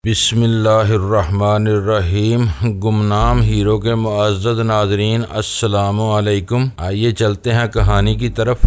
بسم اللہ الرحمن الرحیم۔ گمنام ہیرو کے معزز ناظرین السلام علیکم۔ آئیے چلتے ہیں کہانی کی طرف۔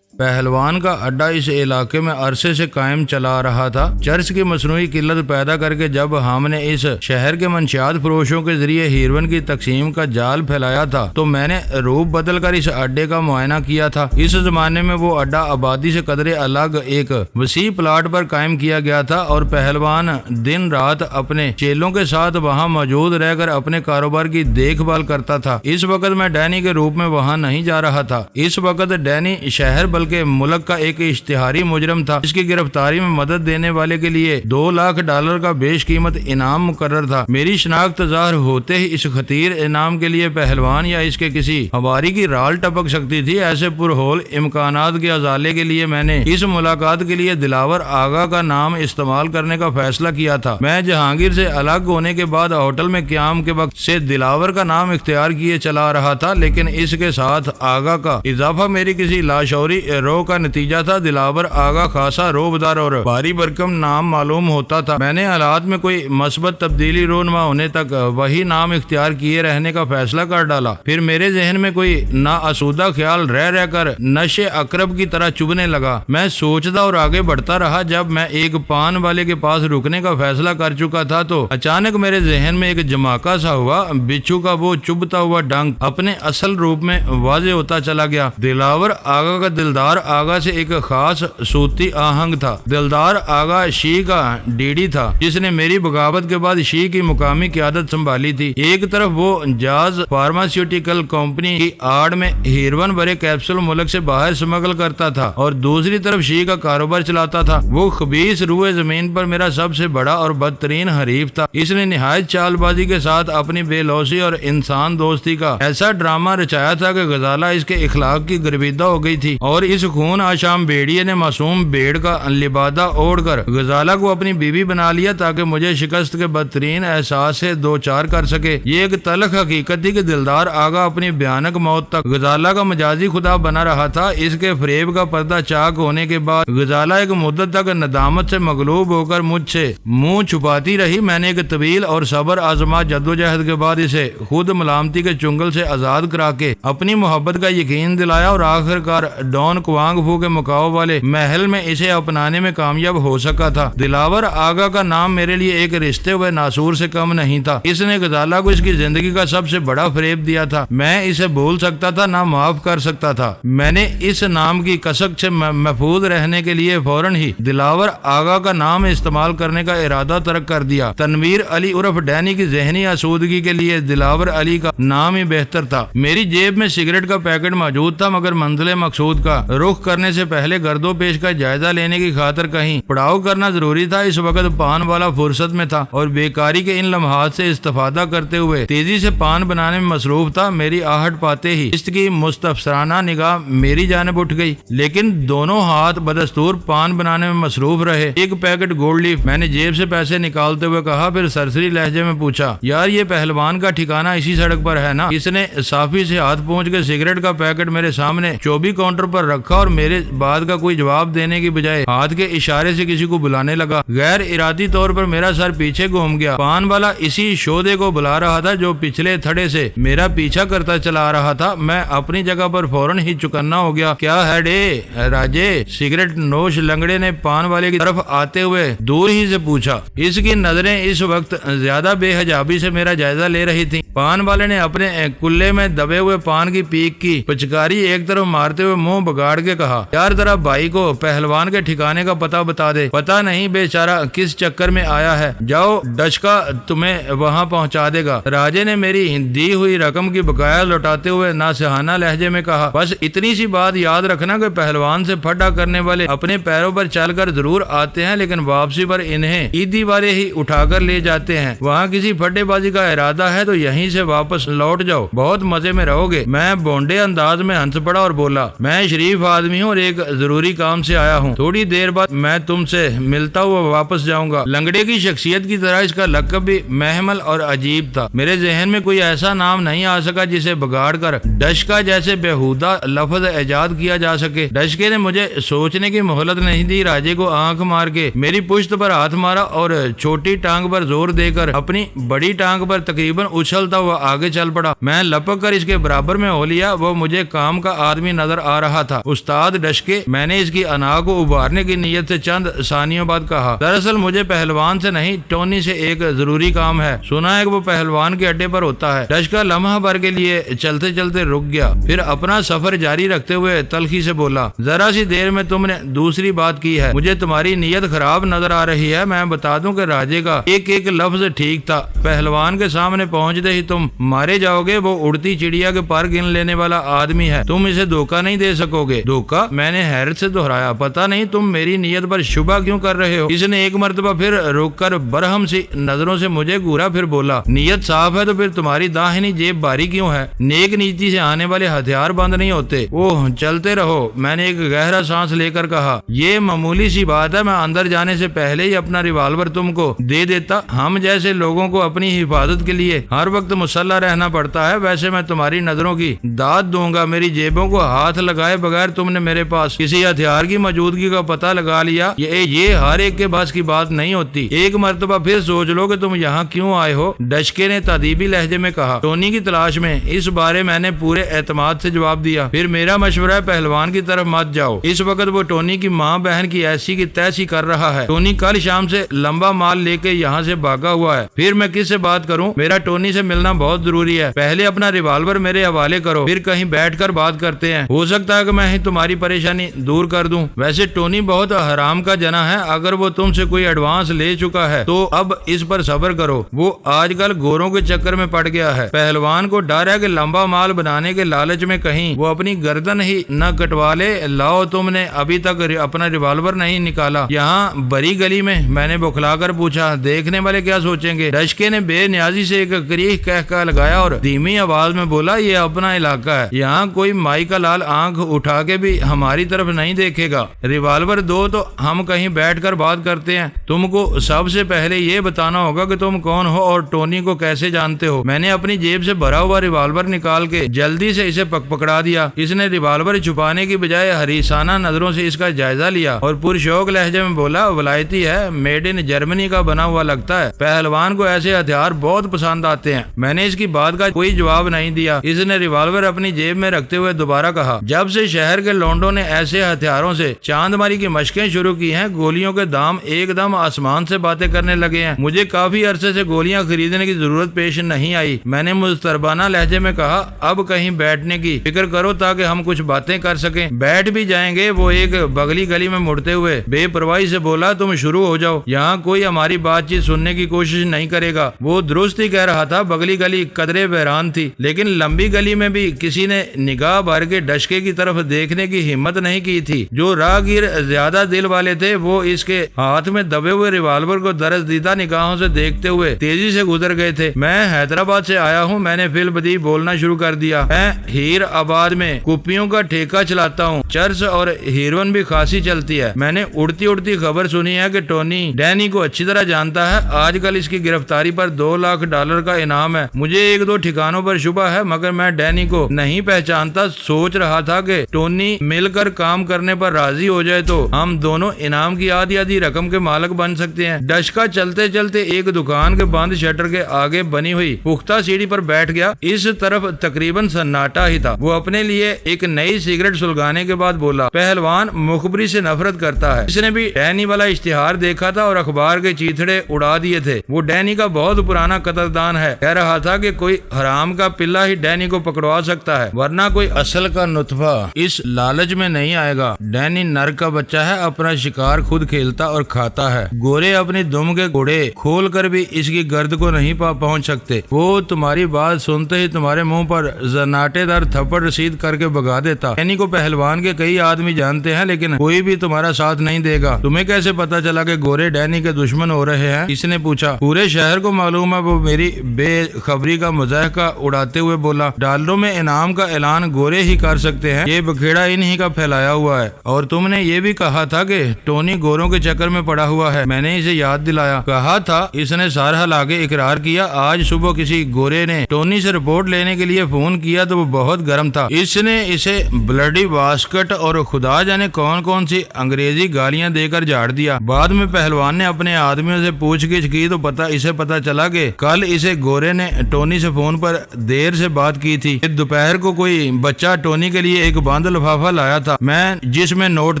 پہلوان کا اڈا اس علاقے میں عرصے سے قائم چلا رہا تھا۔ چرس کی مصنوعی قلت پیدا کر کے جب ہم نے اس شہر کے منشیات فروشوں کے ذریعے ہیروئن کی تقسیم کا جال پھیلایا تھا تو میں نے روپ بدل کر اس اڈے کا معائنہ کیا تھا۔ اس زمانے میں وہ اڈا آبادی سے قدرے الگ ایک وسیع پلاٹ پر قائم کیا گیا تھا اور پہلوان دن رات اپنے چیلوں کے ساتھ وہاں موجود رہ کر اپنے کاروبار کی دیکھ بھال کرتا تھا۔ اس وقت میں ڈینی کے روپ میں وہاں نہیں جا رہا تھا۔ اس وقت ڈینی شہر بلکہ ملک کا ایک اشتہاری مجرم تھا جس کی گرفتاری میں مدد دینے والے کے لیے $2,00,000 کا بیش قیمت انعام مقرر تھا۔ میری شناخت ظاہر ہوتے ہی اس خطیر انعام کے لیے پہلوان یا اس کے کسی ہواری کی رال ٹپک سکتی تھی۔ ایسے پرہول امکانات کے ازالے کے لیے میں نے اس ملاقات کے لیے دلاور آغا کا نام استعمال کرنے کا فیصلہ کیا تھا۔ میں جہانگیر سے الگ ہونے کے بعد ہوٹل میں قیام کے وقت سے دلاور کا نام اختیار کیے چلا رہا تھا، لیکن اس کے ساتھ آغا کا اضافہ میری کسی لاشعوری رو کا نتیجہ تھا۔ دلاور آغا خاصا روبدار اور بھاری بھرکم نام معلوم ہوتا تھا۔ میں نے حالات میں کوئی مثبت تبدیلی رونما ہونے تک وہی نام اختیار کیے رہنے کا فیصلہ کر ڈالا۔ پھر میرے ذہن میں کوئی ناآسودہ خیال رہ کر نشے اقرب کی طرح چبھنے لگا۔ میں سوچتا اور آگے بڑھتا رہا۔ جب میں ایک پان والے کے پاس رکنے کا فیصلہ کر چکا تھا تو اچانک میرے ذہن میں ایک جماکا سا ہوا۔ بچھو کا وہ چبھتا ہوا ڈنگ اپنے اصل روپ میں واضح ہوتا چلا گیا۔ دلاور آغا کا دلدار آغا سے ایک خاص صوتی آہنگ تھا۔ دلدار آغا شی کا ڈیڈی تھا جس نے میری بغاوت کے بعد شی کی مقامی قیادت سنبھالی تھی۔ ایک طرف وہ جاز فارماسیوٹیکل کمپنی کی آڑ میں ہیروئن بھرے کیپسول ملک سے باہر اسمگل کرتا تھا اور دوسری طرف شی کا کاروبار چلاتا تھا۔ وہ خبیث روئے زمین پر میرا سب سے بڑا اور بدترین حریف تھا۔ اس نے نہایت چال بازی کے ساتھ اپنی بے لوثی اور انسان دوستی کا ایسا ڈرامہ رچایا تھا کہ غزالہ اس کے اخلاق کی گرویدہ ہو گئی تھی اور اس خون آشام بھیڑیے نے معصوم بھیڑ کا لبادہ اوڑھ کر غزالہ کو اپنی بیوی بنا لیا تاکہ مجھے شکست کے بدترین احساس سے دوچار کر سکے۔ یہ ایک تلخ حقیقت تھی کہ دلدار آغا اپنی بھیانک موت تک غزالہ کا مجازی خدا بنا رہا تھا۔ اس کے فریب کا پردہ چاک ہونے کے بعد غزالہ ایک مدت تک ندامت سے مغلوب ہو کر مجھ سے منہ چھپاتی رہی۔ میں نے ایک طویل اور صبر آزما جدوجہد کے بعد اسے خود ملامتی کے چنگل سے آزاد کرا کے اپنی محبت کا یقین دلایا اور آخر کار ڈون کوانگ فو کے مکاؤ والے محل میں اسے اپنانے میں کامیاب ہو سکا تھا۔ دلاور آغا کا نام میرے لیے ایک رشتے ہوئے ناسور سے کم نہیں تھا۔ اس نے غزالہ کو اس کی زندگی کا سب سے بڑا فریب دیا تھا۔ میں اسے بھول سکتا تھا نہ معاف کر سکتا تھا۔ میں نے اس نام کی کسک سے محفوظ رہنے کے لیے فوراً ہی دلاور آغا کا نام استعمال کرنے کا ارادہ ترک کر دیا۔ تنویر علی عرف ڈینی کی ذہنی آسودگی کے لیے دلاور علی کا نام ہی بہتر تھا۔ میری جیب میں سگریٹ کا پیکٹ موجود تھا مگر منزل مقصود کا رخ کرنے سے پہلے گرد و پیش کا جائزہ لینے کی خاطر کہیں پڑاؤ کرنا ضروری تھا۔ اس وقت پان والا فرصت میں تھا اور بیکاری کے ان لمحات سے استفادہ کرتے ہوئے تیزی سے پان بنانے میں مصروف تھا۔ میری آہٹ پاتے ہی اس کی مستفسرانہ نگاہ میری جانب اٹھ گئی، لیکن دونوں ہاتھ بدستور پان بنانے میں مصروف رہے۔ ایک پیکٹ گولڈ لیف، میں نے جیب سے پیسے نکالتے ہوئے کہا، پھر سرسری لہجے میں پوچھا، یار یہ پہلوان کا ٹھکانہ اسی سڑک پر ہے نا؟ اس نے صافی سے ہاتھ پہنچ کے سگریٹ کا پیکٹ میرے سامنے چوبی کاؤنٹر پر رکھا اور میرے بات کا کوئی جواب دینے کی بجائے ہاتھ کے اشارے سے کسی کو بلانے لگا۔ غیر ارادی طور پر میرا سر پیچھے گھوم گیا۔ پان والا اسی شودے کو بلا رہا تھا جو پچھلے تھڑے سے میرا پیچھا کرتا چلا رہا تھا۔ میں اپنی جگہ پر فوراً ہی چکنا ہو گیا۔ کیا ہے ڈے راجے؟ سگریٹ نوش لنگڑے نے پان والے کی طرف آتے ہوئے دور ہی سے پوچھا۔ اس کی نظریں اس وقت زیادہ بے حجابی سے میرا جائزہ لے رہی تھی۔ پان والے نے اپنے کلے میں دبے ہوئے پان کی پیک کی پچکاری ایک طرف مارتے ہوئے منہ بگاڑ کے کہا، یار ذرا بھائی کو پہلوان کے ٹھکانے کا پتہ بتا دے۔ پتہ نہیں بیچارہ کس چکر میں آیا ہے، جاؤ ڈچکا تمہیں وہاں پہنچا دے گا۔ راجے نے میری دی ہوئی رقم کی بقایا لوٹاتے ہوئے ناصحانہ لہجے میں کہا، بس اتنی سی بات یاد رکھنا کہ پہلوان سے پھڈا کرنے والے اپنے پیروں پر چل کر ضرور آتے ہیں لیکن واپسی پر انہیں عیدی والے ہی اٹھا کر لے جاتے ہیں۔ وہاں کسی پھڈے بازی کا ارادہ ہے تو یہیں سے واپس لوٹ جاؤ، بہت مزے میں رہو گے۔ میں بونڈے انداز میں ہنس پڑا اور بولا، میں شریف شریف آدمی ہوں اور ایک ضروری کام سے آیا ہوں. تھوڑی دیر بعد میں تم سے ملتا ہوا واپس جاؤں گا. لنگڑے کی شخصیت کی طرح اس کا لقب بھی محمل اور عجیب تھا. میرے ذہن میں کوئی ایسا نام نہیں آ سکا جسے بگاڑ کر ڈشکا جیسے بےہودہ لفظ ایجاد کیا جا سکے. ڈشکے نے مجھے سوچنے کی مہلت نہیں دی. راجے کو آنکھ مار کے میری پشت پر ہاتھ مارا اور چھوٹی ٹانگ پر زور دے کر اپنی بڑی ٹانگ پر تقریباً اچھلتا ہوا آگے چل پڑا. میں لپک کر اس کے برابر میں ہو لیا. وہ مجھے کام کا آدمی نظر آ رہا تھا. استاد ڈشکے، میں نے اس کی انا کو ابھارنے کی نیت سے چند ثانیوں بعد کہا، دراصل مجھے پہلوان سے نہیں ٹونی سے ایک ضروری کام ہے. سنا ہے کہ وہ پہلوان کے اڈے پر ہوتا ہے. ڈشکا لمحہ بھر کے لیے چلتے چلتے رک گیا، پھر اپنا سفر جاری رکھتے ہوئے تلخی سے بولا، ذرا سی دیر میں تم نے دوسری بات کی ہے. مجھے تمہاری نیت خراب نظر آ رہی ہے. میں بتا دوں کہ راجے کا ایک ایک لفظ ٹھیک تھا. پہلوان کے سامنے پہنچتے ہی تم مارے جاؤ گے. وہ اڑتی چڑیا کے پر گن لینے والا آدمی ہے. تم اسے دھوکہ نہیں دے سکو گے. دھوکہ؟ میں نے حیرت سے دہرایا. پتہ نہیں تم میری نیت پر شبہ کیوں کر رہے ہو. اس نے ایک مرتبہ پھر رک کر برہم سی نظروں سے مجھے گورا، پھر بولا، نیت صاف ہے تو پھر تمہاری داہنی جیب باری کیوں ہے؟ نیک نیتی سے آنے والے ہتھیار بند نہیں ہوتے. اوہ، چلتے رہو. میں نے ایک گہرا سانس لے کر کہا، یہ معمولی سی بات ہے. میں اندر جانے سے پہلے ہی اپنا ریوالور تم کو دے دیتا. ہم جیسے لوگوں کو اپنی حفاظت کے لیے ہر وقت مسلح رہنا پڑتا ہے. ویسے میں تمہاری نظروں کی داد دوں گا. میری جیبوں کو ہاتھ لگائے بغیر تم نے میرے پاس کسی ہتھیار کی موجودگی کا پتہ لگا لیا. یہ ہر ایک کے بس کی بات نہیں ہوتی. ایک مرتبہ پھر سوچ لو کہ تم یہاں کیوں آئے ہو. ڈشکے نے تادیبی لہجے میں کہا، ٹونی کی تلاش میں. اس بارے میں نے پورے اعتماد سے جواب دیا. پھر میرا مشورہ ہے پہلوان کی طرف مت جاؤ. اس وقت وہ ٹونی کی ماں بہن کی ایسی کی تیسی کر رہا ہے. ٹونی کل شام سے لمبا مال لے کے یہاں سے بھاگا ہوا ہے. پھر میں کس سے بات کروں؟ میرا ٹونی سے ملنا بہت ضروری ہے. پہلے اپنا ریوالور میرے حوالے کرو، پھر کہیں بیٹھ کر بات کرتے ہیں. ہو سکتا ہے کہ میں ہی تمہاری پریشانی دور کر دوں. ویسے ٹونی بہت حرام کا جنا ہے. اگر وہ تم سے کوئی ایڈوانس لے چکا ہے تو اب اس پر صبر کرو. وہ آج کل گوروں کے چکر میں پڑ گیا ہے. پہلوان کو ڈر ہے کہ لمبا مال بنانے کے لالچ میں کہیں وہ اپنی گردن ہی نہ کٹوا لے. لاؤ، تم نے ابھی تک اپنا ریوالور نہیں نکالا یہاں بری گلی میں نے بخلا کر پوچھا. دیکھنے والے کیا سوچیں گے؟ ڈشکے نے بے نیازی سے ایک کریہ کہہ لگایا اور دھیمی آواز میں بولا، یہ اپنا علاقہ ہے. یہاں کوئی مائی کا لال آنکھ اٹھا کے بھی ہماری طرف نہیں دیکھے گا. ریوالور دو تو ہم کہیں بیٹھ کر بات کرتے ہیں. تم کو سب سے پہلے یہ بتانا ہوگا کہ تم کون ہو اور ٹونی کو کیسے جانتے ہو. میں نے اپنی جیب سے بھرا ہوا ریوالور نکال کے جلدی سے اسے پکڑا دیا. اس نے ریوالور چھپانے کی بجائے حریصانہ نظروں سے اس کا جائزہ لیا اور پرشوق لہجے میں بولا، ولایتی ہے، میڈ ان جرمنی کا بنا ہوا لگتا ہے. پہلوان کو ایسے ہتھیار بہت پسند آتے ہیں. میں نے اس کی بات کا کوئی جواب نہیں دیا. اس نے ریوالور اپنی جیب میں رکھتے ہوئے دوبارہ کہا، جب سے شہر کے لونڈوں نے ایسے ہتھیاروں سے چاند ماری کی مشقیں شروع کی ہیں، گولیوں کے دام ایک دم آسمان سے باتیں کرنے لگے ہیں. مجھے کافی عرصے سے گولیاں خریدنے کی ضرورت پیش نہیں آئی. میں نے مضطربانہ لہجے میں کہا، اب کہیں بیٹھنے کی فکر کرو تاکہ ہم کچھ باتیں کر سکیں. بیٹھ بھی جائیں گے. وہ ایک بغلی گلی میں مڑتے ہوئے بے پرواہی سے بولا، تم شروع ہو جاؤ. یہاں کوئی ہماری بات چیت سننے کی کوشش نہیں کرے گا. وہ درست ہی کہہ رہا تھا. بغلی گلی قدرے ویران تھی، لیکن لمبی گلی میں بھی کسی نے نگاہ بھر کے ڈشکے کی طرف دیکھنے کی ہمت نہیں کی تھی. جو راہگیر زیادہ دل والے تھے وہ اس کے ہاتھ میں دبے ہوئے ریوالور کو درز دیدہ نگاہوں سے دیکھتے ہوئے تیزی سے گزر گئے تھے. میں حیدرآباد سے آیا ہوں. میں نے فی البدیہہ بولنا شروع کر دیا. میں ہیر آباد میں کپیوں کا ٹھیکہ چلاتا ہوں. چرس اور ہیروئن بھی خاصی چلتی ہے. میں نے اڑتی خبر سنی ہے کہ ٹونی ڈینی کو اچھی طرح جانتا ہے. آج کل اس کی گرفتاری پر $2,00,000 کا انعام ہے. مجھے ایک دو ٹھکانوں پر شبہ ہے مگر میں ڈینی کو نہیں پہچانتا. سوچ رہا تھا کہ ٹونی مل کر کام کرنے پر راضی ہو جائے تو ہم دونوں انعام کی آدھی رقم کے مالک بن سکتے ہیں. ڈشکا چلتے چلتے ایک دکان کے بند شٹر کے آگے بنی ہوئی پختہ سیڑھی پر بیٹھ گیا. اس طرف تقریباً سناٹا ہی تھا. وہ اپنے لیے ایک نئی سگریٹ سلگانے کے بعد بولا، پہلوان مخبری سے نفرت کرتا ہے. اس نے بھی ڈینی والا اشتہار دیکھا تھا اور اخبار کے چیتڑے اڑا دیے تھے. وہ ڈینی کا بہت پرانا قدردان ہے. کہہ رہا تھا کہ کوئی حرام کا پلہ ہی ڈینی کو پکڑوا سکتا ہے ورنہ کوئی اصل کا نطفہ اس لالچ میں نہیں آئے گا. ڈینی نر کا بچہ ہے. اپنا شکار خود کھیلتا اور کھاتا ہے. گورے اپنی دم کے گھوڑے کھول کر بھی اس کی گرد کو نہیں پہنچ سکتے. وہ تمہاری بات سنتے ہی تمہارے منہ پر زناٹے دار تھپڑ رسید کر کے بگا دیتا. ڈینی کو پہلوان کے کئی آدمی جانتے ہیں لیکن کوئی بھی تمہارا ساتھ نہیں دے گا. تمہیں کیسے پتا چلا کہ گورے ڈینی کے دشمن ہو رہے ہیں؟ اس نے پوچھا. پورے شہر کو معلوم ہے. وہ میری بے خبری کا مضاحکہ اڑاتے ہوئے بولا، $1 میں انعام کا اعلان گورے ہی کر سکتے ہیں. یہ کھیڑا انہی کا پھیلایا ہوا ہے، اور تم نے یہ بھی کہا تھا کہ ٹونی گوروں کے چکر میں پڑا ہوا ہے۔ میں نے اسے یاد دلایا، کہا تھا، اس نے سارا لاگے اقرار کیا۔ آج صبح کسی گورے نے ٹونی سے رپورٹ لینے کے لیے فون کیا تو وہ بہت گرم تھا، اس نے اسے بلڈی باسکٹ اور خدا جانے کون کون سی انگریزی گالیاں دے کر جھاڑ دیا۔ بعد میں پہلوان نے اپنے آدمیوں سے پوچھ گچھ کی تو اسے پتا چلا کہ کل اسے گورے نے ٹونی سے فون پر دیر سے بات کی تھی۔ دوپہر کو کوئی بچہ ٹونی کے لیے ایک بند لفافہ لایا تھا جس میں نوٹ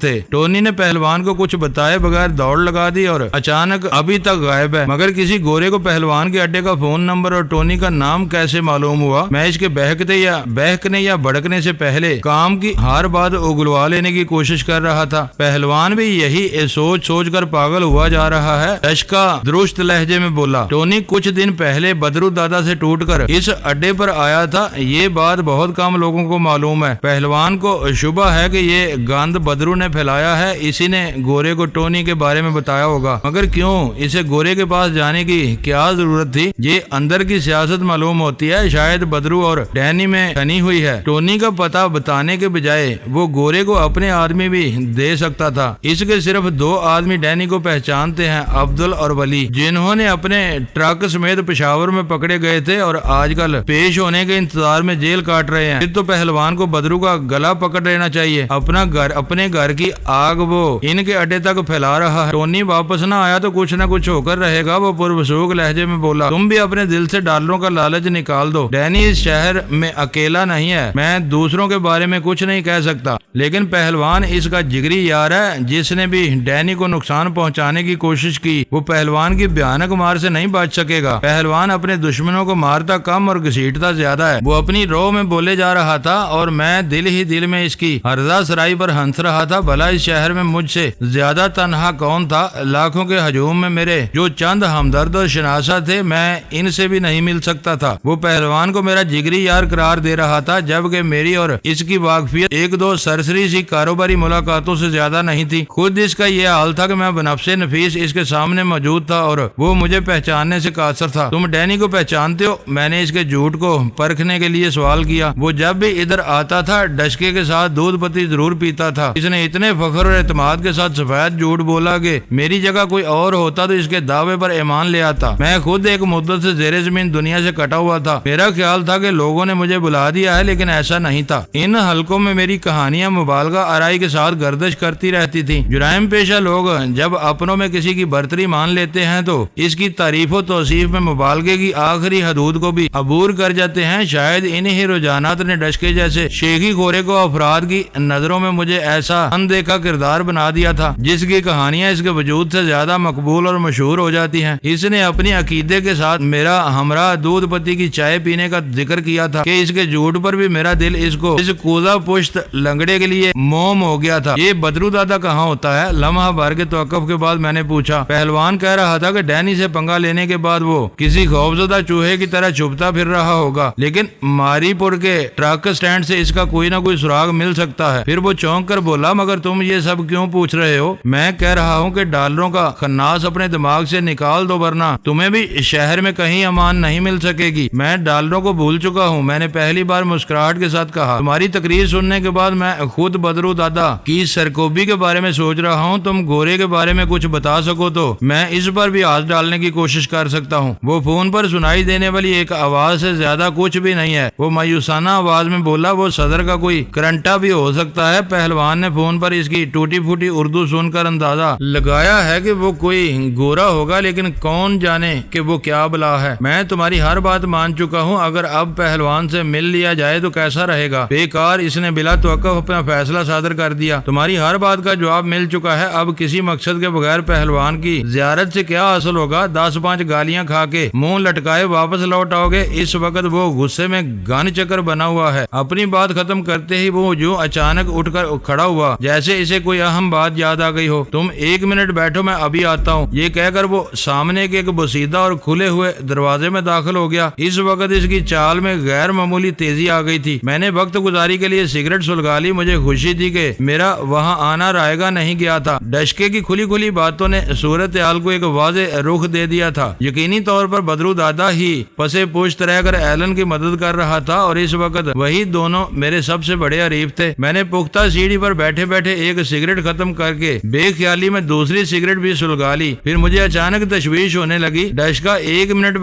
تھے۔ ٹونی نے پہلوان کو کچھ بتائے بغیر دوڑ لگا دی اور اچانک ابھی تک غائب ہے، مگر کسی گورے کو پہلوان کے اڈے کا فون نمبر اور ٹونی کا نام کیسے معلوم ہوا؟ میں اس کے بہکنے یا بھڑکنے سے پہلے کام کی ہر بات اگلوا لینے کی کوشش کر رہا تھا۔ پہلوان بھی یہی سوچ کر پاگل ہوا جا رہا ہے۔ اشکا درست لہجے میں بولا، ٹونی کچھ دن پہلے بدرو دادا سے ٹوٹ کر اس اڈے پر آیا تھا، یہ بات بہت کم لوگوں کو معلوم ہے۔ پہلوان کو شبہ ہے کہ یہ گند بدرو نے پھیلایا ہے، اسی نے گورے کو ٹونی کے بارے میں بتایا ہوگا، مگر کیوں؟ اسے گورے کے پاس جانے کی کیا ضرورت تھی؟ یہ اندر کی سیاست معلوم ہوتی ہے، شاید بدرو اور ڈینی میں ٹھنی ہوئی ہے۔ ٹونی کا پتہ بتانے کے بجائے وہ گورے کو اپنے آدمی بھی دے سکتا تھا۔ اس کے صرف دو آدمی ڈینی کو پہچانتے ہیں، عبدل اور ولی، جنہوں نے اپنے ٹرک سمیت پشاور میں پکڑے گئے تھے اور آج کل پیش ہونے کے انتظار میں جیل کاٹ رہے ہیں۔ پھر تو پہلوان کو بدرو کا گلا پکڑ لینا چاہیے۔ اپنے گھر کی آگ وہ ان کے اڈے تک پھیلا رہا ہے۔ ٹونی واپس نہ آیا تو کچھ نہ کچھ ہو کر رہے گا، وہ پربسوخ لہجے میں بولا۔ تم بھی اپنے دل سے ڈالروں کا لالچ نکال دو۔ ڈینی اس شہر میں اکیلا نہیں ہے، میں دوسروں کے بارے میں کچھ نہیں کہہ سکتا، لیکن پہلوان اس کا جگری یار ہے۔ جس نے بھی ڈینی کو نقصان پہنچانے کی کوشش کی وہ پہلوان کی بھیانک مار سے نہیں بچ سکے گا۔ پہلوان اپنے دشمنوں کو مارتا کم اور گھسیٹتا زیادہ ہے۔ وہ اپنی رو میں بولے جا رہا تھا اور میں دل ہی دل میں اس کی ہرزہ سرائی پر ہنس رہا تھا۔ بھلا اس شہر میں مجھ سے زیادہ تنہا کون تھا؟ لاکھوں کے ہجوم میں میرے جو چند ہمدرد اور شناسہ تھے، میں ان سے بھی نہیں مل سکتا تھا۔ وہ پہلوان کو میرا جگری یار قرار دے رہا تھا، جبکہ میری اور اس کی واقفیت ایک دو سرسری سی کاروباری ملاقاتوں سے زیادہ نہیں تھی۔ خود اس کا یہ حال تھا کہ میں بنفس نفیس اس کے سامنے موجود تھا اور وہ مجھے پہچاننے سے قاصر تھا۔ تم ڈینی کو پہچانتے ہو؟ میں نے اس کے جھوٹ کو پرکھنے کے لیے سوال کیا۔ وہ جب بھی ادھر آتا تھا ڈشکے کے ساتھ دودھ پتی ضرور پیتا تھا۔ اس نے اتنے فخر اور اعتماد کے ساتھ سفید جھوٹ بولا کہ میری جگہ کوئی اور ہوتا تو اس کے دعوے پر ایمان لے آتا۔ میں خود ایک مدت سے زیر زمین دنیا سے کٹا ہوا تھا۔ میرا خیال تھا کہ لوگوں نے مجھے بلا دیا ہے، لیکن ایسا نہیں تھا۔ ان حلقوں میں میری کہانیاں مبالغہ آرائی کے ساتھ گردش کرتی رہتی تھی۔ جرائم پیشہ لوگ جب اپنوں میں کسی کی برتری مان لیتے ہیں تو اس کی تعریف و توصیف میں مبالغے کی آخری حدود کو بھی عبور کر جاتے ہیں۔ شاید انہی رجحانات نے ڈشکے جیسے شیخی خورے کو افراد کی نظروں میں مجھے ایسا اندیکھا کردار بنا دیا تھا جس کی کہانیاں اس کے وجود سے زیادہ مقبول اور مشہور ہو جاتی ہیں۔ اس نے اپنی عقیدے کے ساتھ میرا ہمراہ دودھ پتی کی چائے پینے کا ذکر کیا تھا کہ اس کے جھوٹ پر بھی میرا دل اس کوزہ پشت لنگڑے کے لیے موم ہو گیا تھا۔ یہ بدرو دادا کہاں ہوتا ہے؟ لمحہ بھر کے توقف کے بعد میں نے پوچھا۔ پہلوان کہہ رہا تھا کہ ڈینی سے پنگا لینے کے بعد وہ کسی خوفزدہ چوہے کی طرح چھپتا پھر رہا ہوگا، لیکن ماری پور کے ٹرک سٹینڈ سے اس کا کوئی نہ کوئی سراغ مل سکتا ہے۔ پھر وہ چونک کر بولا، مگر تم یہ سب کیوں پوچھ رہے ہو؟ میں کہہ رہا ہوں کہ ڈالروں کا خناس اپنے دماغ سے نکال دو، ورنہ تمہیں بھی شہر میں کہیں امان نہیں مل سکے گی۔ میں ڈالروں کو بھول چکا ہوں، میں نے پہلی بار مسکراہٹ کے ساتھ کہا۔ تمہاری تقریر سننے کے بعد میں خود بدرو دادا کی سرکوبی کے بارے میں سوچ رہا ہوں۔ تم گورے کے بارے میں کچھ بتا سکو تو میں اس پر بھی ہاتھ ڈالنے کی کوشش کر سکتا ہوں۔ وہ فون پر سنائی دینے والی ایک آواز سے زیادہ کچھ بھی نہیں ہے، وہ مایوسانہ آواز میں بولا۔ وہ صدر کا کوئی کرنٹا بھی ہو سکتا ہے۔ پہلوان نے فون پر اس کی ٹوٹی پھوٹی اردو سن کر اندازہ لگایا ہے کہ وہ کوئی گورا ہوگا، لیکن کون جانے کہ وہ کیا بلا ہے۔ میں تمہاری ہر بات مان چکا ہوں، اگر اب پہلوان سے مل لیا جائے تو کیسا رہے گا؟ بیکار، اس نے بلا توقف اپنا فیصلہ صادر کر دیا۔ تمہاری ہر بات کا جواب مل چکا ہے، اب کسی مقصد کے بغیر پہلوان کی زیارت سے کیا حاصل ہوگا؟ 10-5 گالیاں کھا کے منہ لٹکائے واپس لوٹ آؤ گے۔ اس وقت وہ غصے میں گن چکر بنا ہوا ہے۔ اپنی بات ختم کرتے ہی وہ جو اچانک اٹھ کر کھڑا ہوا جیسے اسے کوئی اہم بات یاد آ گئی ہو۔ تم 1 منٹ بیٹھو، میں ابھی آتا ہوں، یہ کہہ کر وہ سامنے کے ایک بسیدہ اور کھلے ہوئے دروازے میں داخل ہو گیا۔ اس وقت اس کی چال میں غیر معمولی تیزی آ گئی تھی۔ میں نے وقت گزاری کے لیے سگریٹ سلگا لی، مجھے مجھے خوشی تھی کہ میرا وہاں آنا رائگاں نہیں گیا تھا۔ ڈشکے کی کھلی کھلی باتوں نے صورتحال کو ایک واضح رخ دے دیا تھا۔ یقینی طور پر بدرو دادا ہی پسے پشت رہ کر ایلن کی مدد کر رہا تھا اور اس وقت وہی دونوں میرے سب سے بڑے حریف تھے۔ میں نے پختہ سیڑھی پر بیٹھے بیٹھے ایک سگریٹ ختم کر کے بے خیالی میں دوسری سگریٹ بھی سلگا لی۔ پھر مجھے اچانک تشویش ہونے لگی۔ ڈشکا 1 منٹ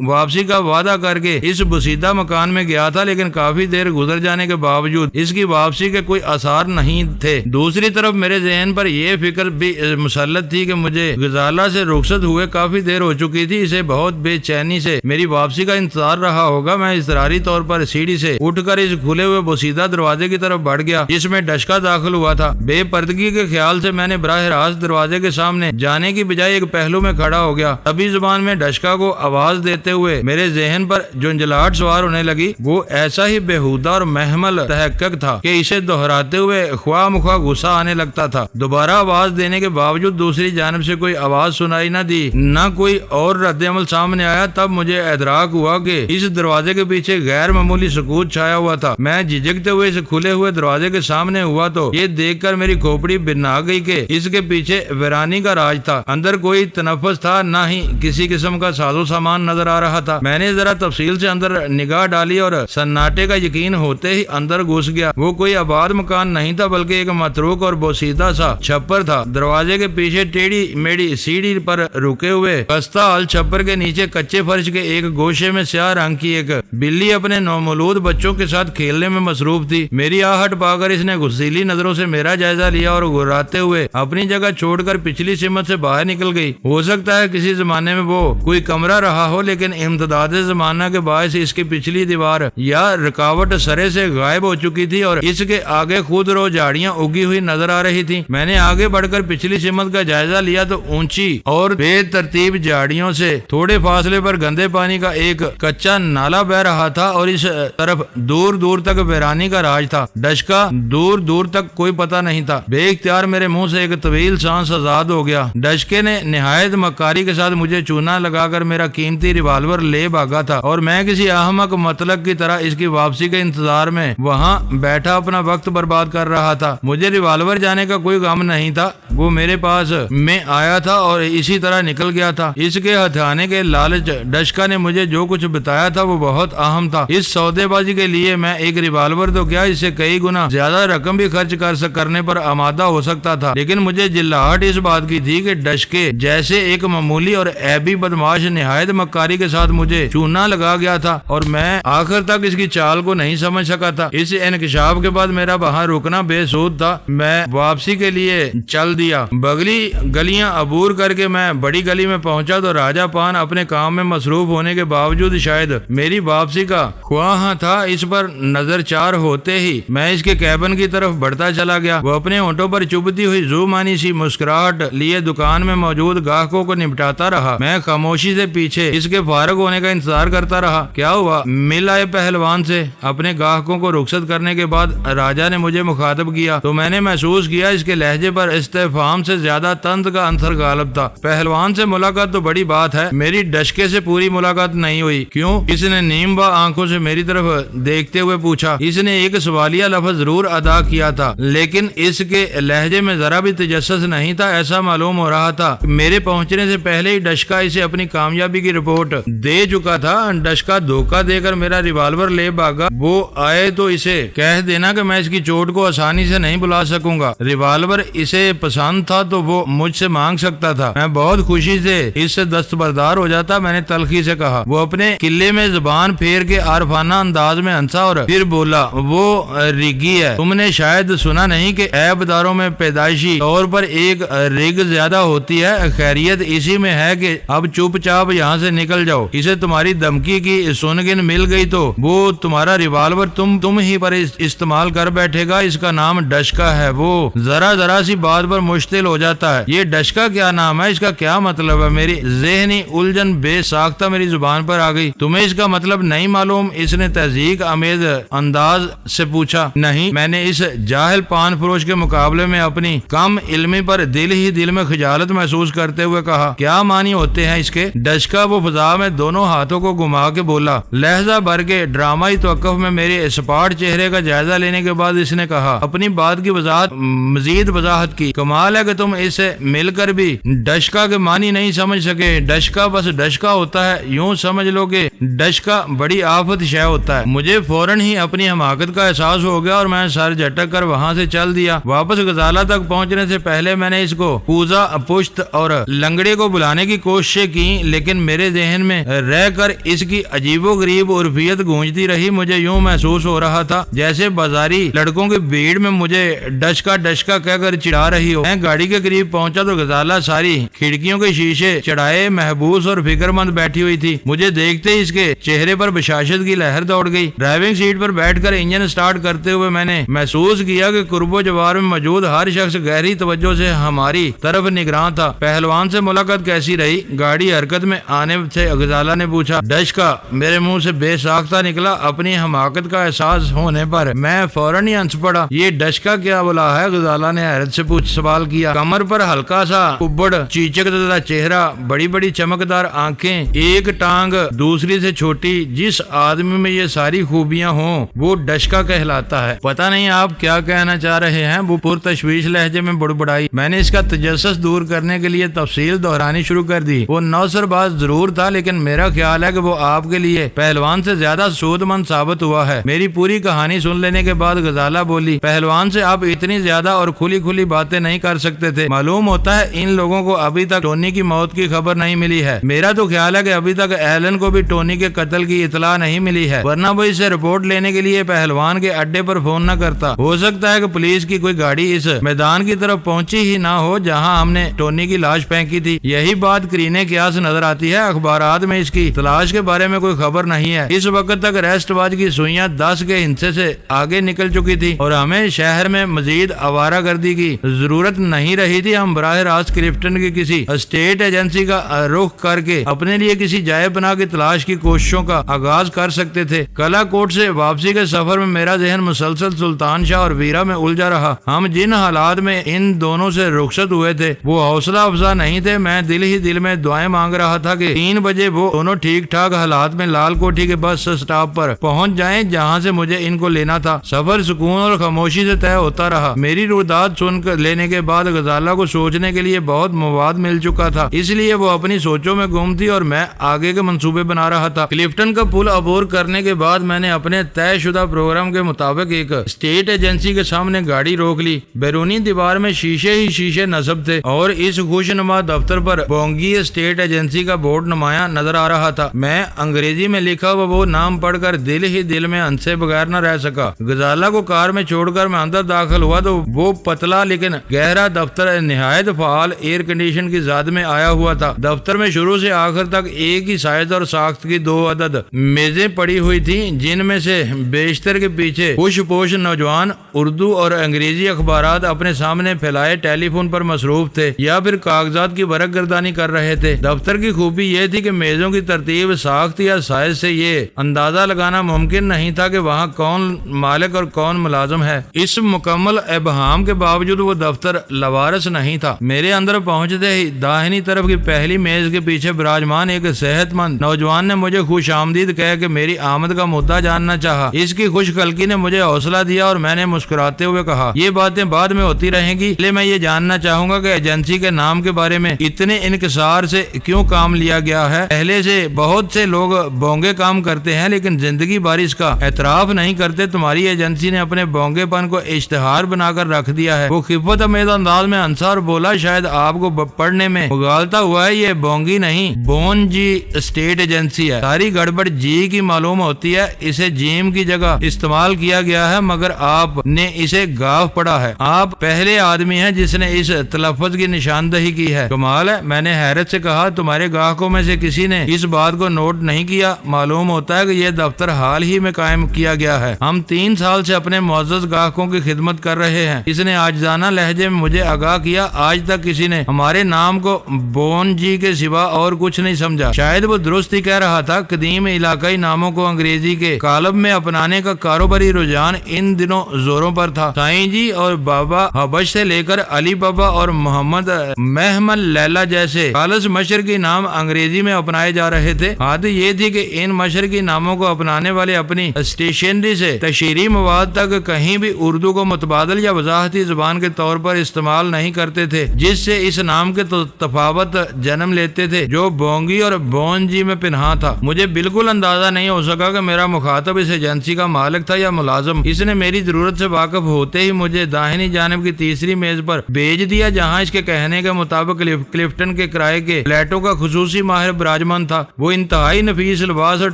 واپسی کا وعدہ کر کے اس بسیدہ مکان میں گیا تھا، لیکن کافی دیر گزر جانے کے باوجود اس کی واپسی کے کوئی آثار نہیں تھے۔ دوسری طرف میرے ذہن پر یہ فکر بھی مسلط تھی کہ مجھے غزالہ سے رخصت ہوئے کافی دیر ہو چکی تھی۔ اسے بہت بے چینی سے میری واپسی کا انتظار رہا ہوگا۔ میں اضطراری طور پر سیڑھی سے اٹھ کر اس کھلے ہوئے بسیدہ دروازے کی طرف بڑھ گیا جس میں ڈشکا داخل ہوا تھا۔ بے پردگی کے خیال سے میں نے براہ راست دروازے کے سامنے جانے کی بجائے ایک پہلو میں کھڑا ہو گیا۔ ابھی زبان میں ڈشکا کو آواز دیتے ہوئے میرے ذہن پر جھنجھلاہٹ سوار ہونے لگی۔ وہ ایسا ہی بےہودہ اور محمل تحقق تھا کہ اسے دہراتے ہوئے خواہ مخواہ غصہ آنے لگتا تھا۔ دوبارہ آواز دینے کے باوجود دوسری جانب سے کوئی آواز سنائی نہ دی، نہ کوئی اور رد عمل سامنے آیا۔ تب مجھے ادراک ہوا کہ اس دروازے کے پیچھے غیر معمولی سکوت چھایا ہوا تھا۔ میں جھجکتے ہوئے اس کھلے ہوئے دروازے کے سامنے ہوا تو یہ دیکھ کر میری کھوپڑی بنا گئی کہ اس کے پیچھے ویرانی کا راج تھا۔ اندر کوئی تنفس تھا، نہ ہی کسی قسم کا ساز و سامان نظر آ رہا تھا۔ میں نے ذرا تفصیل سے اندر نگاہ ڈالی اور سناٹے کا یقین ہوتے ہی اندر گھس گیا۔ وہ کوئی آباد مکان نہیں تھا بلکہ ایک متروک اور بوسیدہ سا چھپر تھا۔ دروازے کے پیچھے ٹیڑھی میڑھی سیڑھی پر رکے ہوئے خستہ حال چھپر کے نیچے کچے فرش کے ایک گوشے میں سیاہ رنگ کی ایک بلی اپنے نومولود بچوں کے ساتھ کھیلنے میں مصروف تھی۔ میری آہٹ پا کر اس نے غصیلی نظروں سے میرا جائزہ لیا اور گھراتے ہوئے اپنی جگہ چھوڑ کر پچھلی سمت سے باہر نکل گئی۔ ہو سکتا ہے کسی زمانے میں وہ کوئی کمرہ رہا ہو، لیکن امتداد زمانہ کے باعث اس کی پچھلی دیوار یا رکاوٹ سرے سے غائب ہو چکی تھی اور اس کے آگے خود رو جھاڑیاں اگی ہوئی نظر آ رہی تھی۔ میں نے آگے بڑھ کر پچھلی سمت کا جائزہ لیا تو اونچی اور بے ترتیب جھاڑیوں سے تھوڑے فاصلے پر گندے پانی کا ایک کچا نالا بہ رہا تھا اور اس طرف دور دور تک ویرانی کا راج تھا۔ ڈشکا دور دور تک کوئی پتہ نہیں تھا۔ بے اختیار میرے منہ سے ایک طویل سانس آزاد ہو گیا۔ ڈشکے نے نہایت مکاری کے ساتھ مجھے چونا لگا کر میرا قیمتی ریوالور لے بھاگا تھا اور میں کسی احمق مطلق کی طرح اس کی واپسی کے انتظار میں وہاں بیٹھا اپنا وقت برباد کر رہا تھا۔ مجھے ریوالور جانے کا کوئی غم نہیں تھا، وہ میرے پاس میں آیا تھا اور اسی طرح نکل گیا تھا۔ اس کے ہتھیانے کے لالچ ڈشکا نے مجھے جو کچھ بتایا تھا وہ بہت اہم تھا۔ اس سودے بازی کے لیے میں ایک ریوالور تو کیا، اس سے کئی گنا زیادہ رقم بھی خرچ کرنے پر آمادہ ہو سکتا تھا، لیکن مجھے جلاہٹ اس بات کی تھی کہ ڈشکے جیسے ایک معمولی اور عیبی بدماش نہایت مکاری کے ساتھ مجھے چونا لگا گیا تھا اور میں آخر تک اس کی چال کو نہیں سمجھ سکا تھا۔ اس انکشاف کے بعد میرا وہاں رکنا بے سود تھا۔ میں واپسی کے لیے چل دیا۔ بغلی گلیاں عبور کر کے میں بڑی گلی میں پہنچا تو راجہ پان اپنے کام میں مصروف ہونے کے باوجود شاید میری واپسی کا خواہاں تھا۔ اس پر نظر چار ہوتے ہی میں اس کے کیبن کی طرف بڑھتا چلا گیا۔ وہ اپنے ہونٹوں پر چبھتی ہوئی زومانی سی مسکراہٹ لیے دکان میں موجود گاہکوں کو نپٹاتا رہا۔ میں خاموشی سے پیچھے اس کے فارغ ہونے کا انتظار کرتا رہا۔ کیا ہوا؟ مل آئے پہلوان سے۔ اپنے گاہکوں کو رخصت کرنے کے بعد راجہ نے مجھے مخاطب کیا تو میں نے محسوس کیا اس کے لہجے پر استفہام سے زیادہ طنز کا عنصر غالب تھا۔ پہلوان سے ملاقات تو بڑی بات ہے، میری ڈشکے سے پوری ملاقات نہیں ہوئی۔ کیوں؟ اس نے نیم با آنکھوں سے میری طرف دیکھتے ہوئے پوچھا۔ اس نے ایک سوالیہ لفظ ضرور ادا کیا تھا، لیکن اس کے لہجے میں ذرا بھی تجسس نہیں تھا۔ ایسا معلوم ہو رہا تھا میرے پہنچنے سے پہلے ہی ڈشکا اسے اپنی کامیابی کی رپورٹ دے چکا تھا۔ ڈشکا دھوکہ دے کر میرا ریوالور لے بھاگا۔ وہ آئے تو اسے کہہ دینا کہ میں اس کی چوٹ کو آسانی سے نہیں بلا سکوں گا۔ ریوالور اسے پسند تھا تو وہ مجھ سے مانگ سکتا تھا۔ میں بہت خوشی سے اس سے دستبردار ہو جاتا۔ میں نے تلخی سے کہا۔ وہ اپنے قلعے میں زبان پھیر کے عارفانہ انداز میں ہنسا اور پھر بولا، وہ رگی ہے۔ تم نے شاید سنا نہیں کہ عیب داروں میں پیدائشی طور پر ایک رگ زیادہ ہوتی ہے۔ خیریت اسی میں ہے کہ اب چپ چاپ یہاں سے نکل جاؤ۔ اسے تمہاری دھمکی کی سنگن مل گئی تو وہ تمہارا ریوالور تم ہی پر استعمال کر بیٹھے گا۔ اس کا نام ڈشکا ہے۔ وہ ذرا سی بات پر مشتعل ہو جاتا ہے۔ یہ ڈشکا کیا نام ہے؟ اس کا کیا مطلب ہے؟ میری ذہنی الجھن بے ساختہ میری زبان پر آ گئی۔ تمہیں اس کا مطلب نہیں معلوم؟ اس نے تہذیب آمیز انداز سے پوچھا۔ نہیں، میں نے اس جاہل پان فروش کے مقابلے میں اپنی کم علمی پر دل میں خجالت محسوس کرتے ہوئے کہا۔ کیا معنی ہوتے ہیں اس کے؟ ڈشکا وہ فضا میں دونوں ہاتھوں کو گھما کے بولا۔ لہجہ بھر کے ڈرامائی توقف میں میرے سپاٹ چہرے کا جائزہ لینے لینے کے بعد اس نے کہا، اپنی بات کی مزید وضاحت کی، کمال ہے کہ تم اسے مل کر بھی ڈشکا کے معنی نہیں سمجھ سکے۔ ڈشکا بس ڈشکا ہوتا ہے، یوں سمجھ لو کہ ڈشکا بڑی آفت شے ہوتا ہے۔ مجھے فوراً ہی اپنی حماقت کا احساس ہو گیا اور میں سر جھٹک کر وہاں سے چل دیا۔ واپس غزالہ تک پہنچنے سے پہلے میں نے اس کو پوزا، پشت اور لنگڑے کو بلانے کی کوششیں کی، لیکن میرے ذہن میں رہ کر اس کی عجیب و غریب عرفیت گونجتی رہی۔ مجھے یوں محسوس ہو رہا تھا جیسے بازاری لڑکوں کی بھیڑ میں مجھے ڈشکا ڈشکا کہہ کر چڑھا رہی ہو۔ میں گاڑی کے قریب پہنچا تو غزالہ ساری کھڑکیوں کے شیشے چڑھائے محبوس اور فکر مند بیٹھی ہوئی تھی۔ مجھے دیکھتے ہی اس کے چہرے پر بشاشت کی لہر دوڑ گئی۔ ڈرائیونگ سیٹ پر بیٹھ کر انجن سٹارٹ کرتے ہوئے میں نے محسوس کیا کہ قرب و جوار میں موجود ہر شخص گہری توجہ سے ہماری طرف نگراں تھا۔ پہلوان سے ملاقات کیسی رہی؟ گاڑی حرکت میں آنے سے غزالہ نے پوچھا۔ ڈشکا میرے منہ سے بے ساختہ نکلا۔ اپنی حماقت کا احساس ہونے پر میں فوراً ہی ہنس پڑا۔ یہ ڈشکا کیا بولا ہے؟ غزالہ نے حیرت سے سوال کیا۔ کمر پر ہلکا سا کبڑ، چیچک زدہ چہرہ، بڑی بڑی چمکدار آنکھیں، ایک ٹانگ دوسری سے چھوٹی، جس آدمی میں یہ ساری خوبیاں ہوں وہ ڈشکا کہلاتا ہے۔ پتہ نہیں آپ کیا کہنا چاہ رہے ہیں، وہ پرتشویش لہجے میں بڑبڑائی۔ میں نے اس کا تجسس دور کرنے کے لیے تفصیل دہرانی شروع کر دی۔ وہ نوسر باز ضرور تھا، لیکن میرا خیال ہے کہ وہ آپ کے لیے پہلوان سے زیادہ سود مند ثابت ہوا ہے۔ میری پوری کہانی سن لینے کے بعد غزالہ بولی، پہلوان سے آپ اتنی زیادہ اور کھلی کھلی باتیں نہیں کر سکتے تھے۔ معلوم ہوتا ہے ان لوگوں کو ابھی تک ٹونی کی موت کی خبر نہیں ملی ہے۔ میرا تو خیال ہے کہ ابھی تک ایلن کو بھی ٹونی کے قتل کی اطلاع نہیں ملی ہے، ورنہ وہ اسے رپورٹ لینے کے لیے پہلوان کے اڈے پر فون نہ کرتا۔ ہو سکتا ہے کہ پولیس کی کوئی گاڑی اس میدان کی طرف پہنچی ہی نہ ہو جہاں ہم نے ٹونی کی لاش پھینکی تھی۔ یہی بات قرینے قیاس نظر آتی ہے۔ اخبارات میں اس کی تلاش کے بارے میں کوئی خبر نہیں ہے۔ اس وقت تک ریسٹ واچ کی سوئیاں 10 کے ہندسے سے آگے نکل چکی تھی اور ہمیں شہر میں مزید آوارہ گردی کی ضرورت نہیں رہی تھی۔ ہم براہ راست کلفٹن کی کسی اسٹیٹ ایجنسی کا رخ کر کے اپنے لیے کسی جائے پناہ کی تلاش کی کوششوں کا آغاز کر سکتے تھے۔ کلا کوٹ سے واپسی کے سفر میں میرا ذہن مسلسل سلطان شاہ اور ویرا میں الجھا رہا۔ ہم جن حالات میں ان دونوں سے رخصت ہوئے تھے وہ حوصلہ افزا نہیں تھے۔ میں دل ہی دل میں دعائیں مانگ رہا تھا کہ 3 بجے وہ دونوں ٹھیک ٹھاک حالات میں لال کوٹھی کے بس اسٹاپ پر پہنچ جائیں جہاں سے مجھے ان کو لینا تھا۔ سفر سکون اور خاموشی سے طے ہوتا رہا۔ میری روداد سن کر لینے کے بعد غزالہ کو سوچنے کے لیے بہت مواد مل چکا تھا، اس لیے وہ اپنی سوچوں میں گم تھی اور میں آگے کے منصوبے بنا رہا تھا۔ کلفٹن کا پل عبور کرنے کے بعد میں نے اپنے طے شدہ پروگرام کے مطابق ایک اسٹیٹ ایجنسی کے سامنے گاڑی روک لی۔ بیرونی دیوار میں شیشے ہی شیشے نصب تھے اور اس خوش نما دفتر پر بونگی اسٹیٹ ایجنسی کا بورڈ نمایاں نظر آ رہا تھا۔ میں انگریزی میں لکھا ہوا وہ نام پڑھ کر دل ہی دل میں ہنسے بغیر نہ رہ سکا۔ غزالہ کو کار میں چھوڑ کر میں اندر داخل ہوا تو وہ پتلا لیکن گہرا دفتر نہایت فعال ایئر کنڈیشن کی زاد میں آیا ہوا تھا۔ دفتر میں شروع سے آخر تک ایک ہی سائز اور ساخت کی 2 عدد میزیں پڑی ہوئی تھیں، جن میں سے بیشتر کے پیچھے خوش پوش نوجوان اردو اور انگریزی اخبارات اپنے سامنے پھیلائے ٹیلی فون پر مصروف تھے یا پھر کاغذات کی ورق گردانی کر رہے تھے۔ دفتر کی خوبی یہ تھی کہ میزوں کی ترتیب، ساخت یا سائز سے یہ اندازہ لگانا ممکن نہیں تھا کہ وہاں کون مالک اور کون ملازم ہے۔ اس مکمل ابہام کے باوجود وہ دفتر لوارس نہیں تھا۔ میرے اندر پہنچتے ہی داہنی طرف کی پہلی میز کے پیچھے براجمان ایک صحت مند نوجوان نے مجھے خوش آمدید کہہ کے میری آمد کا مدعا جاننا چاہا۔ اس کی خوش خلقی نے مجھے حوصلہ دیا اور میں نے مسکراتے ہوئے کہا، یہ باتیں بعد میں ہوتی رہیں گی، پہلے میں یہ جاننا چاہوں گا کہ ایجنسی کے نام کے بارے میں اتنے انکسار سے کیوں کام لیا گیا ہے۔ پہلے سے بہت سے لوگ بونگے کام کرتے ہیں لیکن زندگی بھر اس کا اعتراف نہیں کرتے۔ تمہاری ایجنسی نے اپنے بونگے پن کو اشتہار بنا کر رکھ دیا ہے۔ وہ خفت امیز انداز میں ہنسا اور بولا، شاید آپ کو پڑھنے میں مغالطہ ہوا ہے، یہ بونگی نہیں بون جی اسٹیٹ ایجنسی ہے۔ ساری گڑبڑ جی کی معلوم ہوتی ہے، اسے جیم کی جگہ استعمال کیا گیا ہے مگر آپ نے اسے گاف پڑا ہے۔ آپ پہلے آدمی ہیں جس نے اس تلفظ کی نشاندہی کی ہے۔ کمال ہے، میں نے حیرت سے کہا، تمہارے گاہکوں میں سے کسی نے اس بات کو نوٹ نہیں کیا؟ معلوم ہوتا ہے کہ یہ دفتر حال ہی میں قائم کیا گیا ہے۔ ہم 3 سال سے اپنے معزز گاہکوں کی خدمت کر رہے ہیں۔ اس نے عاجزانہ لہجے میں مجھے آگاہ کیا، آج تک کسی نے ہمارے نام کو بون جی کے سوا اور کچھ نہیں سمجھا۔ شاید وہ درست ہی کہہ رہا رہا تھا، قدیم علاقائی ناموں کو انگریزی کے قالب میں اپنانے کا کاروباری رجحان ان دنوں زوروں پر تھا۔ سائیں جی اور بابا حبش سے لے کر علی بابا اور محمد محمد لیلا جیسے خالص مشرقی نام انگریزی میں اپنائے جا رہے تھے۔ حد یہ تھی کہ ان مشرقی ناموں کو اپنانے والے اپنی اسٹیشنری سے تشہیری مواد تک کہیں بھی اردو کو متبادل یا وضاحتی زبان کے طور پر استعمال نہیں کرتے تھے، جس سے اس نام کے تفاوت جنم لیتے تھے جو بونگی اور بون جی میں پنہاں تھا۔ مجھے بالکل اندازہ نہیں ہو سکا کہ میرا مخاطب اس ایجنسی کا مالک تھا یا ملازم۔ اس نے میری ضرورت سے واقف ہوتے ہی مجھے داہنی جانب کی تیسری میز پر بھیج دیا، جہاں اس کے کہنے کے مطابق کلفٹن کے کرائے کے فلیٹوں کا خصوصی ماہر براجمان تھا۔ وہ انتہائی نفیس لباس اور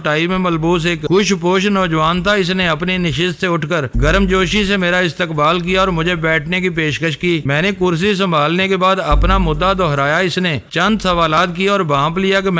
ٹائی میں ملبوس ایک خوش پوش نوجوان تھا۔ اس نے اپنی نشست سے اٹھ کر گرم جوشی سے میرا استقبال کیا اور مجھے بیٹھنے کی پیشکش کی۔ میں نے کرسی سنبھالنے کے بعد اپنا مدعا دہرایا۔ اس نے چند سوالات کیے اور بھانپ لیا کہ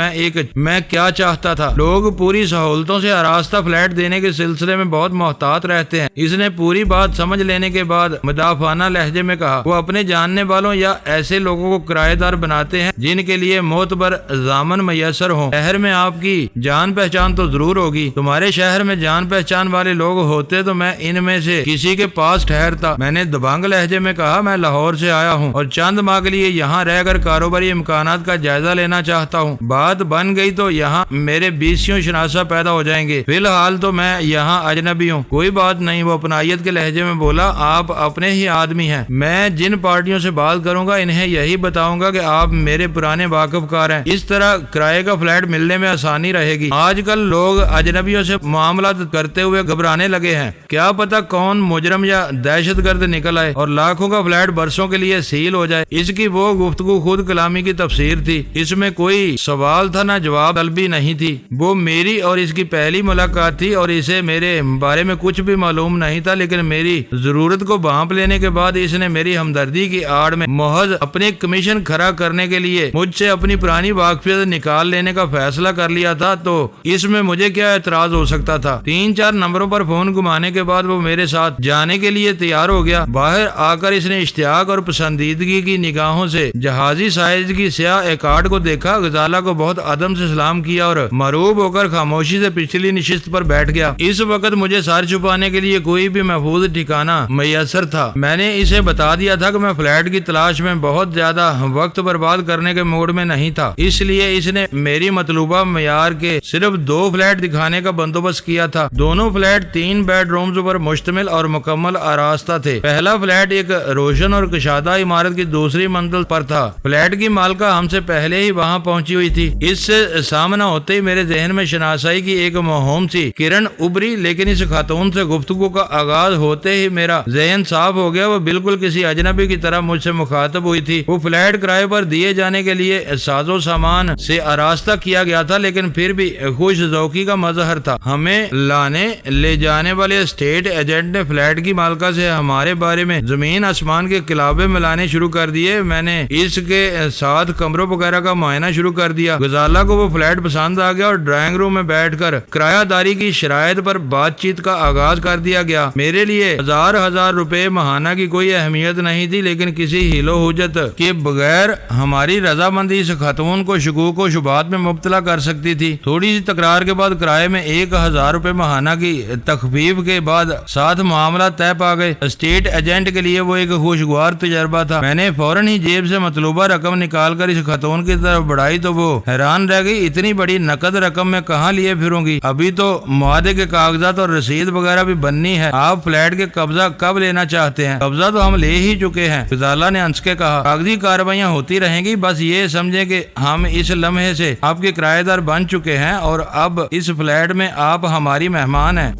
میں کیا چاہتا تھا۔ لوگ پوری سہولتوں سے آراستہ فلیٹ دینے کے سلسلے میں بہت محتاط رہتے ہیں۔ اس نے پوری بات سمجھ لینے کے بعد مدافعانہ لہجے میں کہا، وہ اپنے جاننے والوں یا ایسے لوگوں کو کرایہ دار بناتے ہیں جن کے لیے معتبر ضامن میسر ہوں۔ شہر میں آپ کی جان پہچان تو ضرور ہوگی۔ تمہارے شہر میں جان پہچان والے لوگ ہوتے تو میں ان میں سے کسی کے پاس ٹھہرتا۔ میں نے دبنگ لہجے میں کہا، میں لاہور سے آیا ہوں اور چند ماہ کے لیے یہاں رہ کر کاروباری امکانات کا جائزہ لینا چاہتا ہوں۔ بات بن گئی تو یہاں میرے بیسیوں شناسہ پیدا ہو جائیں گے۔ فی الحال تو میں یہاں اجنبی ہوں۔ کوئی بات نہیں، وہ اپنائیت کے لہجے میں بولا، آپ اپنے ہی آدمی ہیں۔ میں جن پارٹیوں سے بات کروں گا انہیں یہی بتاؤں گا کہ آپ میرے پرانے واقف کار ہیں۔ اس طرح کرائے کا فلیٹ ملنے میں آسانی رہے گی۔ آج کل لوگ اجنبیوں سے معاملات کرتے ہوئے گھبرانے لگے ہیں، کیا پتہ کون مجرم یا دہشت گرد نکل آئے اور لاکھوں کا فلیٹ برسوں کے لیے سیل ہو جائے۔ اس کی وہ گفتگو خود کلامی کی تفسیر تھی۔ اس میں کوئی سوال تھا نہ جواب طلبی نہیں تھی۔ وہ میری اور اس کی پہلی ملاقات تھی اور اسے میرے بارے میں کچھ بھی معلوم نہیں تھا، لیکن میری ضرورت کو بھانپ لینے کے بعد اس نے میری ہمدردی کی آڑ میں محض اپنے کمیشن کھڑا کرنے کے لیے مجھ سے اپنی پرانی واقفیت نکال لینے کا فیصلہ کر لیا تھا، تو اس میں مجھے کیا اعتراض ہو سکتا تھا۔ 3-4 نمبروں پر فون گھمانے کے بعد وہ میرے ساتھ جانے کے لیے تیار ہو گیا۔ باہر آ کر اس نے اشتیاق اور پسندیدگی کی نگاہوں سے جہازی سائز کی سیاہ ایکارڈ کو دیکھا، غزالہ کو بہت ادب سے سلام کیا اور مروب ہو کر خاموشی سے پچھلی نشست پر بیٹھ گیا۔ اس وقت مجھے سر چھپانے کے لیے کوئی بھی محفوظ ٹھکانہ میسر تھا۔ میں نے اسے بتا دیا تھا کہ میں فلیٹ کی تلاش میں بہت زیادہ وقت برباد کرنے کے موڈ میں نہیں تھا، اس لیے اس نے میری مطلوبہ معیار کے صرف 2 فلیٹ دکھانے کا بندوبست کیا تھا۔ دونوں فلیٹ 3 بیڈ رومز پر مشتمل اور مکمل آراستہ تھے۔ پہلا فلیٹ ایک روشن اور کشادہ عمارت کی دوسری منزل پر تھا۔ فلیٹ کی مالکہ ہم سے پہلے ہی وہاں پہنچی ہوئی تھی۔ اس سے سامنا ہوتے ہی میرے ذہن میں شناسائی کی ایک مہم سی کرن ابری، لیکن اس خاتون سے گفتگو کا آغاز ہوتے ہی میرا ذہن صاف ہو گیا۔ وہ بالکل کسی اجنبی کی طرح مجھ سے مخاطب ہوئی تھی۔ وہ فلیٹ کرائے پر دیے جانے کے لیے ساز و سامان سے آراستہ کیا گیا تھا، لیکن پھر بھی خوش ذوقی کا مظہر تھا۔ ہمیں لانے لے جانے والے اسٹیٹ ایجنٹ نے فلیٹ کی مالکہ سے ہمارے بارے میں زمین آسمان کے کلابے ملانے شروع کر دیے۔ میں نے اس کے ساتھ کمروں وغیرہ کا معائنہ شروع کر دیا۔ غزالہ کو وہ فلیٹ پسند آ گیا اور ڈرائنگ روم میں بیٹھ کر کرایہ داری کی شرائط پر بات چیت کا آغاز کر دیا گیا۔ میرے لیے ہزار روپے ماہانہ کی کوئی اہمیت نہیں تھی، لیکن کسی ہیل و حجت کے بغیر ہماری رضامندی اس خاتون کو شکوک و شبہات میں مبتلا کر سکتی تھی۔ تھوڑی سی تکرار کے بعد کرائے میں 1000 روپے ماہانہ کی تخفیف کے بعد ساتھ معاملات طے پا گئے۔ اسٹیٹ ایجنٹ کے لیے وہ ایک خوشگوار تجربہ تھا۔ میں نے فوراً ہی جیب سے مطلوبہ رقم نکال کر اس خاتون کی طرف بڑھائی تو وہ حیران رہ گئی، اتنی بڑی نقد رقم میں کہاں لیے پھروں گی؟ ابھی تو معاہدے کے کاغذات اور رسید وغیرہ بھی بننی ہے۔ آپ فلیٹ کے قبضہ کب لینا چاہتے ہیں؟ قبضہ تو ہم لے ہی چکے ہیں، غزالہ نے ہنس کے کہا۔ کاغذی کارروائیاں ہوتی رہیں گی، بس یہ سمجھیں کہ ہم اس لمحے سے آپ کے کرایہ دار بن چکے ہیں اور اب اس فلیٹ میں آپ ہماری مہمان ہیں۔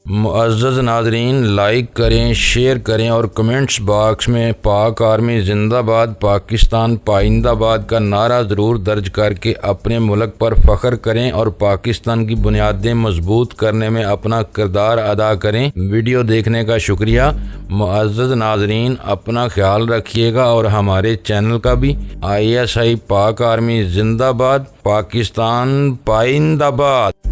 معزز ناظرین، لائک کریں، شیئر کریں اور کمنٹس باکس میں پاک آرمی زندہ باد، پاکستان پائندہ باد کا نعرہ ضرور درج کر کے اپنے ملک پر فخر کریں اور پاکستان کی بنیادیں مضبوط کرنے میں اپنا کردار ادا کریں۔ ویڈیو دیکھنے کا شکریہ۔ معزز ناظرین، اپنا خیال رکھیے گا اور ہمارے چینل کا بھی۔ ISI پاک آرمی زندہ باد، پاکستان پائندہ باد۔